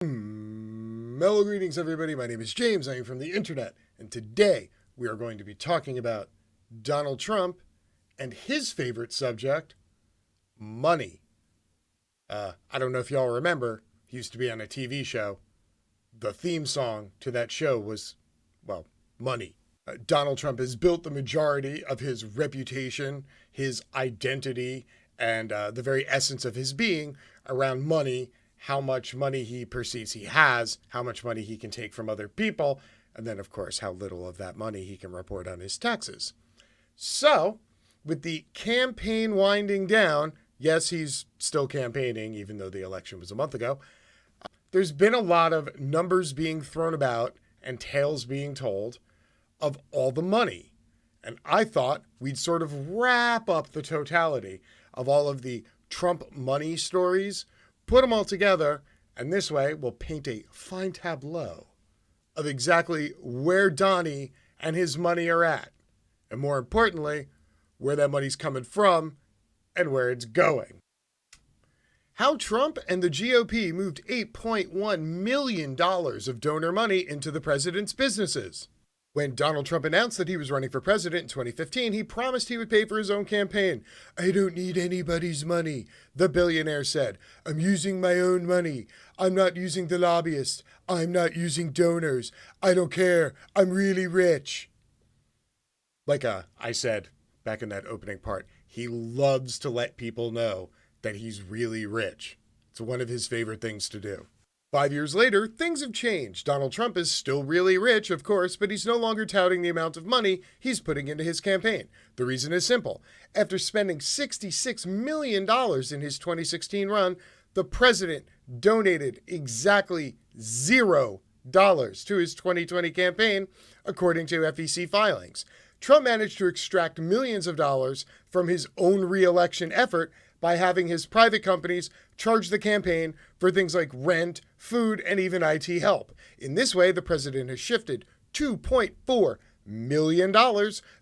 Mellow greetings, everybody. My name is James. I am from the internet, and today we are going to be talking about Donald Trump and his favorite subject, money. I don't know if y'all remember, he used to be on a TV show. The theme song to that show was, well, money. Donald Trump has built the majority of his reputation, his identity, and the very essence of his being around money, how much money he perceives he has, how much money he can take from other people, and then, of course, how little of that money he can report on his taxes. So, with the campaign winding down, yes, he's still campaigning, even though the election was a month ago, there's been a lot of numbers being thrown about and tales being told of all the money. And I thought we'd sort of wrap up the totality of all of the Trump money stories, put them all together, and this way we'll paint a fine tableau of exactly where Donnie and his money are at. And more importantly, where that money's coming from and where it's going. How Trump and the GOP moved $8.1 million of donor money into the president's businesses. When Donald Trump announced that he was running for president in 2015, he promised he would pay for his own campaign. "I don't need anybody's money," the billionaire said. "I'm using my own money. I'm not using the lobbyists. I'm not using donors. I don't care. I'm really rich." Like I said back in that opening part, he loves to let people know that he's really rich. It's one of his favorite things to do. 5 years later, things have changed. Donald Trump is still really rich, of course, but he's no longer touting the amount of money he's putting into his campaign. The reason is simple. After spending $66 million in his 2016 run, the president donated exactly $0 to his 2020 campaign, according to FEC filings. Trump managed to extract millions of dollars from his own re-election effort by having his private companies charge the campaign for things like rent, food, and even IT help. In this way, the president has shifted $2.4 million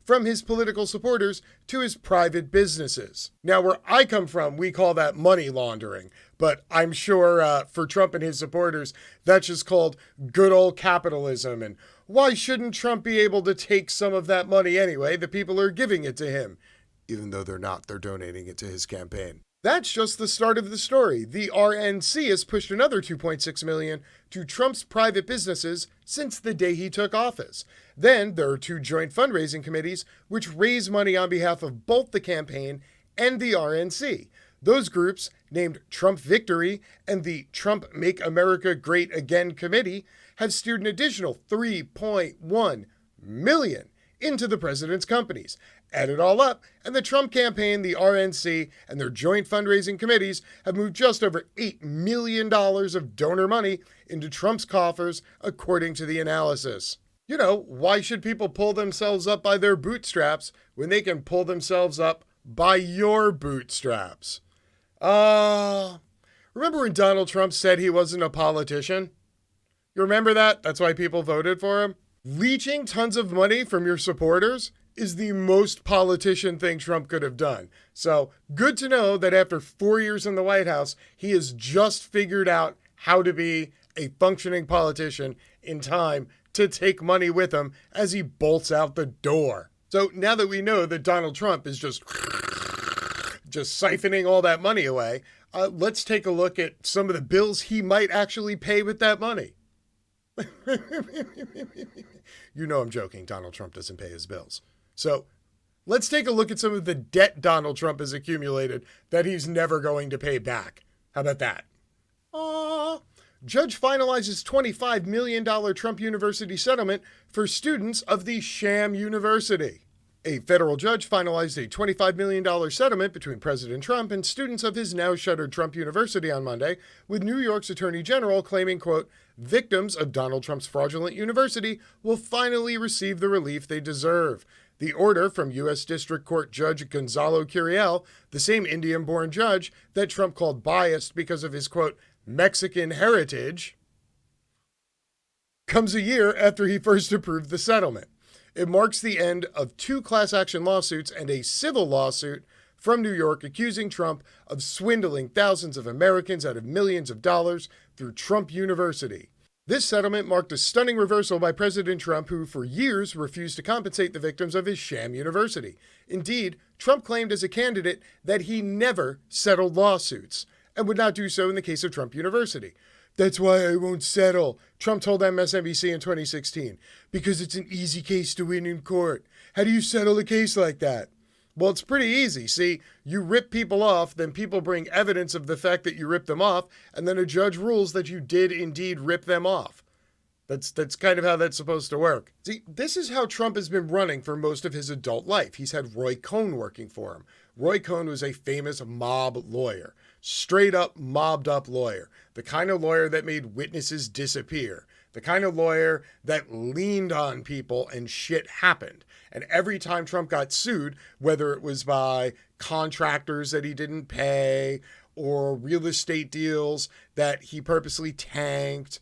from his political supporters to his private businesses. Now, where I come from, we call that money laundering. But I'm sure for Trump and his supporters, that's just called good old capitalism. And why shouldn't Trump be able to take some of that money anyway? The people are giving it to him. Even though they're not, they're donating it to his campaign. That's just the start of the story. The RNC has pushed another $2.6 million to Trump's private businesses since the day he took office. Then there are two joint fundraising committees which raise money on behalf of both the campaign and the RNC. Those groups, named Trump Victory and the Trump Make America Great Again Committee, have steered an additional $3.1 million into the president's companies. Add it all up, and the Trump campaign, the RNC, and their joint fundraising committees have moved just over $8 million of donor money into Trump's coffers, according to the analysis. You know, why should people pull themselves up by their bootstraps when they can pull themselves up by your bootstraps? Remember when Donald Trump said he wasn't a politician? You remember that? That's why people voted for him? Leeching tons of money from your supporters is the most politician thing Trump could have done. So good to know that after 4 years in the White House, he has just figured out how to be a functioning politician in time to take money with him as he bolts out the door. So now that we know that Donald Trump is just siphoning all that money away, let's take a look at some of the bills he might actually pay with that money. You know I'm joking. Donald Trump doesn't pay his bills. So let's take a look at some of the debt Donald Trump has accumulated that he's never going to pay back. How about that? Judge finalizes $25 million Trump University settlement for students of the sham university. A federal judge finalized a $25 million settlement between President Trump and students of his now-shuttered Trump University on Monday, with New York's Attorney General claiming, quote, victims of Donald Trump's fraudulent university will finally receive the relief they deserve. The order from U.S. District Court Judge Gonzalo Curiel, the same Indian-born judge that Trump called biased because of his, quote, Mexican heritage, comes a year after he first approved the settlement. It marks the end of two class action lawsuits and a civil lawsuit from New York accusing Trump of swindling thousands of Americans out of millions of dollars through Trump University. This settlement marked a stunning reversal by President Trump, who for years refused to compensate the victims of his sham university. Indeed, Trump claimed as a candidate that he never settled lawsuits and would not do so in the case of Trump University. "That's why I won't settle," Trump told MSNBC in 2016, "because it's an easy case to win in court. How do you settle a case like that?" Well, it's pretty easy. See, you rip people off, then people bring evidence of the fact that you ripped them off, and then a judge rules that you did indeed rip them off. That's kind of how that's supposed to work. See, this is how Trump has been running for most of his adult life. He's had Roy Cohn working for him. Roy Cohn was a famous mob lawyer, straight up mobbed up lawyer, the kind of lawyer that made witnesses disappear, the kind of lawyer that leaned on people and shit happened. And every time Trump got sued, whether it was by contractors that he didn't pay or real estate deals that he purposely tanked,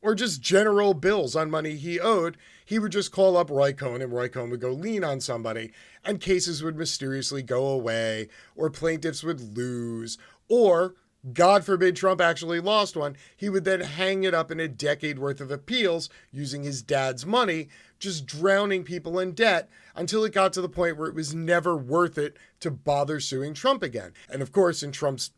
or just general bills on money he owed, he would just call up Roy Cohn, and Roy Cohn would go lean on somebody, and cases would mysteriously go away, or plaintiffs would lose, or, God forbid Trump actually lost one, he would then hang it up in a decade worth of appeals using his dad's money, just drowning people in debt until it got to the point where it was never worth it to bother suing Trump again. And of course, in Trump's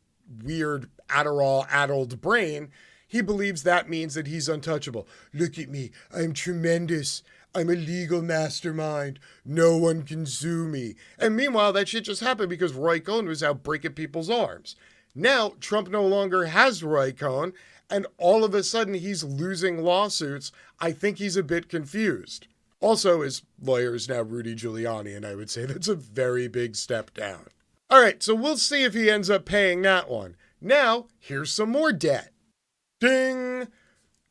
weird Adderall-addled brain, he believes that means that he's untouchable. "Look at me. I'm tremendous. I'm a legal mastermind. No one can sue me." And meanwhile, that shit just happened because Roy Cohn was out breaking people's arms. Now, Trump no longer has Roy Cohn, and all of a sudden he's losing lawsuits. I think he's a bit confused. Also, his lawyer is now Rudy Giuliani, and I would say that's a very big step down. All right, so we'll see if he ends up paying that one. Now, here's some more debt. Ding!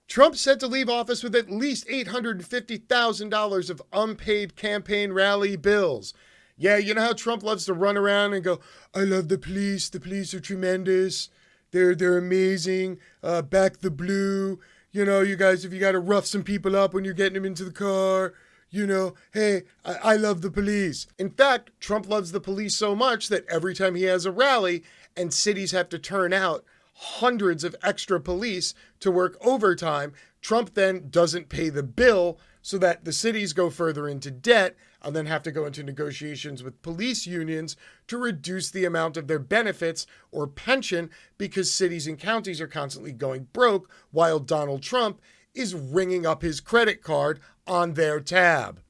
Trump's set to leave office with at least $850,000 of unpaid campaign rally bills. Yeah, you know how Trump loves to run around and go, "I love the police. The police are tremendous. They're amazing. Back the blue. You know, you guys, if you got to rough some people up when you're getting them into the car, you know, hey, I love the police." In fact, Trump loves the police so much that every time he has a rally and cities have to turn out hundreds of extra police to work overtime, Trump then doesn't pay the bill so that the cities go further into debt and then have to go into negotiations with police unions to reduce the amount of their benefits or pension because cities and counties are constantly going broke while Donald Trump is ringing up his credit card on their tab.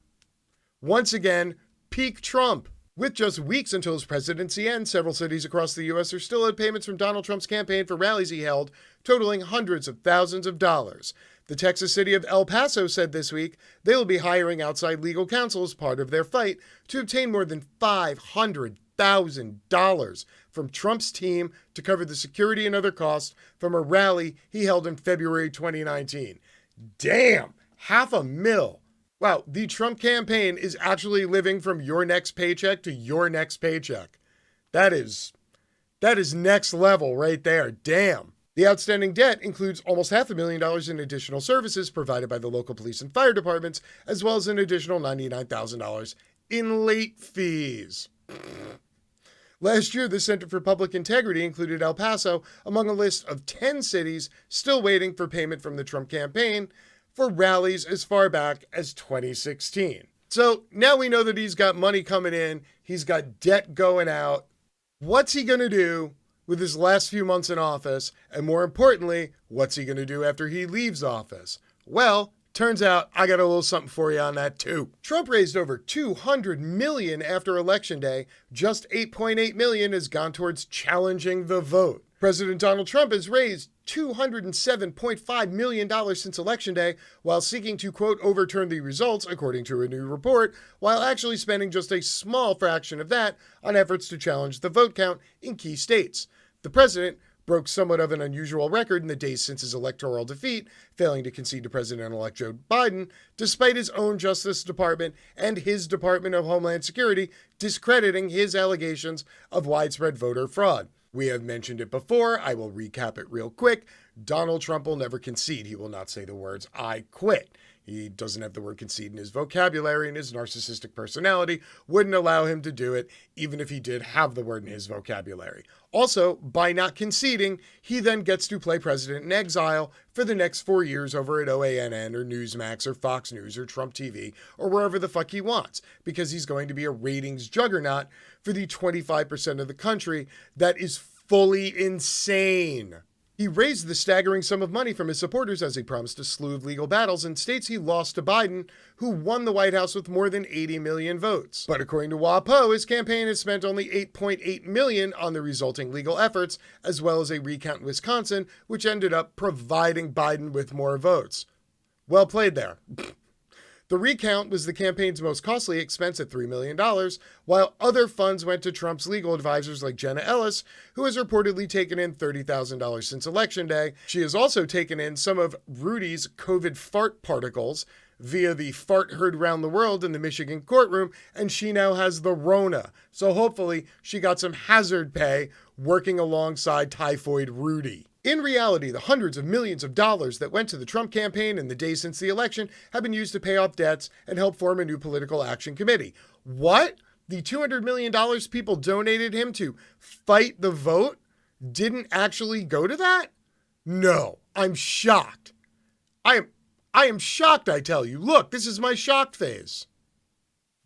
Once again, peak Trump. With just weeks until his presidency ends, several cities across the U.S. are still owed payments from Donald Trump's campaign for rallies he held, totaling hundreds of thousands of dollars. The Texas city of El Paso said this week they will be hiring outside legal counsel as part of their fight to obtain more than $500,000 from Trump's team to cover the security and other costs from a rally he held in February 2019. Damn, $500,000. Wow, the Trump campaign is actually living from your next paycheck to your next paycheck. That is next level right there. Damn. The outstanding debt includes almost $500,000 in additional services provided by the local police and fire departments, as well as an additional $99,000 in late fees. Last year, the Center for Public Integrity included El Paso among a list of 10 cities still waiting for payment from the Trump campaign for rallies as far back as 2016. So now we know that he's got money coming in, he's got debt going out. What's he going to do with his last few months in office? And more importantly, what's he going to do after he leaves office? Well, turns out I got a little something for you on that too. Trump raised over $200 million after Election Day. Just $8.8 million has gone towards challenging the vote. President Donald Trump has raised $207.5 million since Election Day while seeking to, quote, overturn the results, according to a new report, while actually spending just a small fraction of that on efforts to challenge the vote count in key states. The president broke somewhat of an unusual record in the days since his electoral defeat, failing to concede to President-elect Joe Biden, despite his own Justice Department and his Department of Homeland Security discrediting his allegations of widespread voter fraud. We have mentioned it before. I will recap it real quick. Donald Trump will never concede. He will not say the words, "I quit." He doesn't have the word concede in his vocabulary, and his narcissistic personality wouldn't allow him to do it, even if he did have the word in his vocabulary. Also, by not conceding, he then gets to play president in exile for the next 4 years over at OANN or Newsmax or Fox News or Trump TV or wherever the fuck he wants, because he's going to be a ratings juggernaut for the 25% of the country that is fully insane. He raised the staggering sum of money from his supporters as he promised a slew of legal battles in states he lost to Biden, who won the White House with more than 80 million votes. But according to WAPO, his campaign has spent only $8.8 million on the resulting legal efforts, as well as a recount in Wisconsin, which ended up providing Biden with more votes. Well played there. The recount was the campaign's most costly expense at $3 million, while other funds went to Trump's legal advisors like Jenna Ellis, who has reportedly taken in $30,000 since Election Day. She has also taken in some of Rudy's COVID fart particles via the fart heard round the world in the Michigan courtroom, and she now has the Rona. So hopefully she got some hazard pay working alongside Typhoid Rudy. In reality, the hundreds of millions of dollars that went to the Trump campaign in the days since the election have been used to pay off debts and help form a new political action committee. What? The $200 million people donated him to fight the vote didn't actually go to that? No, I'm shocked. I am shocked, I tell you. Look, this is my shocked phase.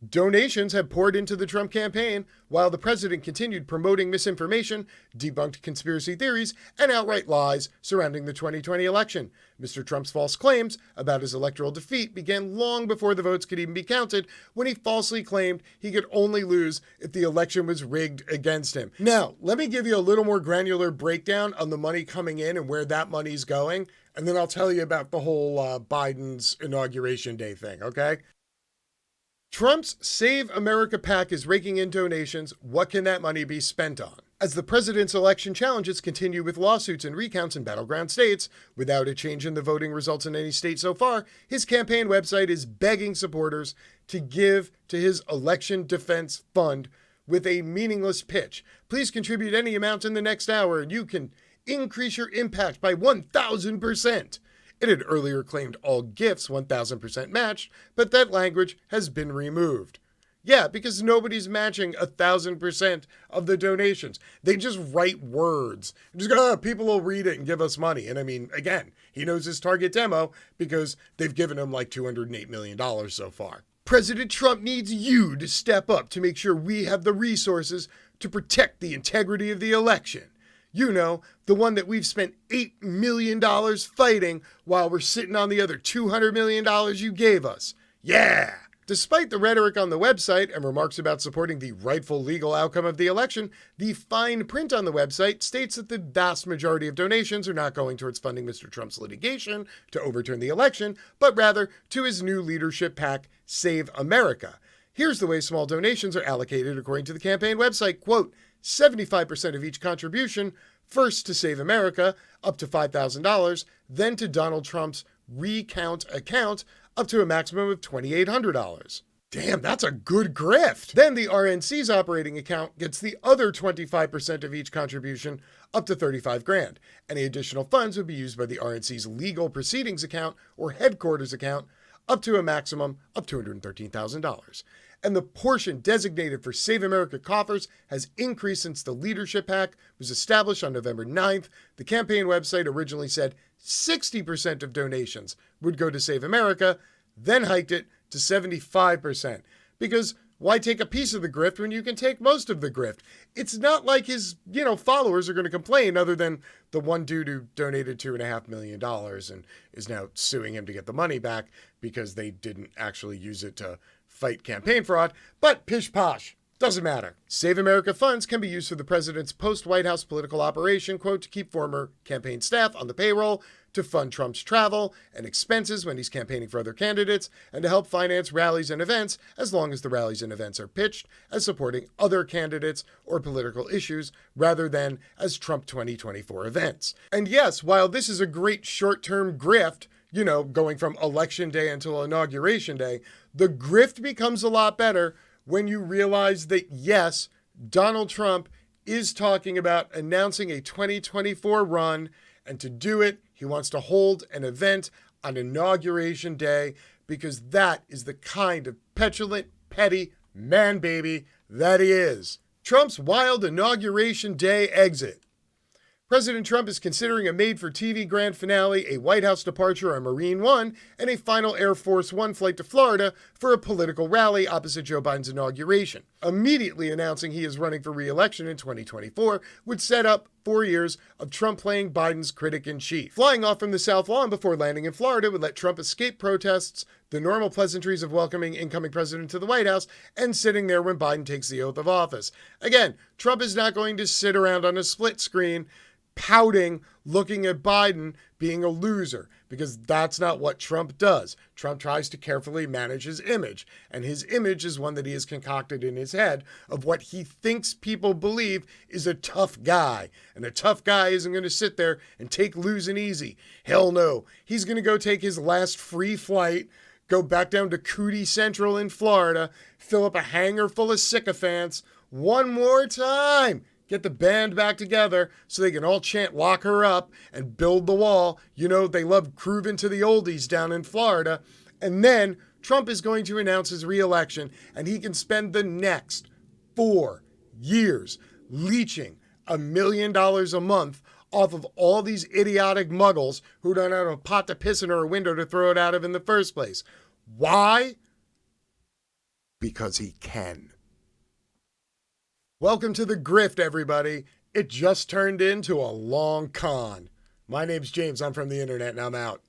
Donations have poured into the Trump campaign while the president continued promoting misinformation, debunked conspiracy theories, and outright lies surrounding the 2020 election. Mr. Trump's false claims about his electoral defeat began long before the votes could even be counted, when he falsely claimed he could only lose if the election was rigged against him. Now, let me give you a little more granular breakdown on the money coming in and where that money's going, and then I'll tell you about the whole Biden's Inauguration Day thing, okay? Trump's Save America PAC is raking in donations. What can that money be spent on? As the president's election challenges continue with lawsuits and recounts in battleground states, without a change in the voting results in any state so far, his campaign website is begging supporters to give to his election defense fund with a meaningless pitch. Please contribute any amount in the next hour and you can increase your impact by 1,000%. It had earlier claimed all gifts 1,000% matched, but that language has been removed. Yeah, because nobody's matching 1,000% of the donations. They just write words. Just go, people will read it and give us money. And I mean, again, he knows his target demo because they've given him like $208 million so far. President Trump needs you to step up to make sure we have the resources to protect the integrity of the election. You know, the one that we've spent $8 million fighting while we're sitting on the other $200 million you gave us. Yeah! Despite the rhetoric on the website and remarks about supporting the rightful legal outcome of the election, the fine print on the website states that the vast majority of donations are not going towards funding Mr. Trump's litigation to overturn the election, but rather to his new leadership PAC, Save America. Here's the way small donations are allocated according to the campaign website, quote, 75% of each contribution, first to Save America, up to $5,000, then to Donald Trump's recount account, up to a maximum of $2,800. Damn, that's a good grift. Then the RNC's operating account gets the other 25% of each contribution, up to $35,000. Any additional funds would be used by the RNC's legal proceedings account or headquarters account, up to a maximum of $213,000. And the portion designated for Save America coffers has increased since the leadership PAC was established on November 9th. The campaign website originally said 60% of donations would go to Save America, then hiked it to 75%. Because why take a piece of the grift when you can take most of the grift? It's not like his, followers are going to complain, other than the one dude who donated $2.5 million and is now suing him to get the money back because they didn't actually use it to fight campaign fraud. But pish posh, doesn't matter. Save America funds can be used for the president's post-White House political operation, quote, to keep former campaign staff on the payroll, to fund Trump's travel and expenses when he's campaigning for other candidates, and to help finance rallies and events as long as the rallies and events are pitched as supporting other candidates or political issues rather than as Trump 2024 events. And yes, while this is a great short-term grift, going from election day until inauguration day, the grift becomes a lot better when you realize that, yes, Donald Trump is talking about announcing a 2024 run And to do it, he wants to hold an event on Inauguration Day because that is the kind of petulant, petty man baby that he is. Trump's wild Inauguration Day exit. President Trump is considering a made-for-TV grand finale, a White House departure on Marine One, and a final Air Force One flight to Florida for a political rally opposite Joe Biden's inauguration. Immediately announcing he is running for re-election in 2024 would set up 4 years of Trump playing Biden's critic-in-chief. Flying off from the South Lawn before landing in Florida would let Trump escape protests, the normal pleasantries of welcoming incoming president to the White House, and sitting there when Biden takes the oath of office. Again, Trump is not going to sit around on a split screen pouting, looking at Biden being a loser, because that's not what Trump does. Trump tries to carefully manage his image, and his image is one that he has concocted in his head of what he thinks people believe is a tough guy. And a tough guy isn't going to sit there and take losing easy. Hell no. He's going to go take his last free flight, go back down to Cootie Central in Florida, fill up a hangar full of sycophants one more time. Get the band back together so they can all chant "Lock her up" and build the wall. You know, they love grooving to the oldies down in Florida. And then Trump is going to announce his re-election, and he can spend the next 4 years leeching $1 million a month off of all these idiotic muggles who don't have a pot to piss in or a window to throw it out of in the first place. Why? Because he can. Welcome to the Grift, everybody. It just turned into a long con. My name's James. I'm from the internet, and I'm out.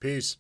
Peace.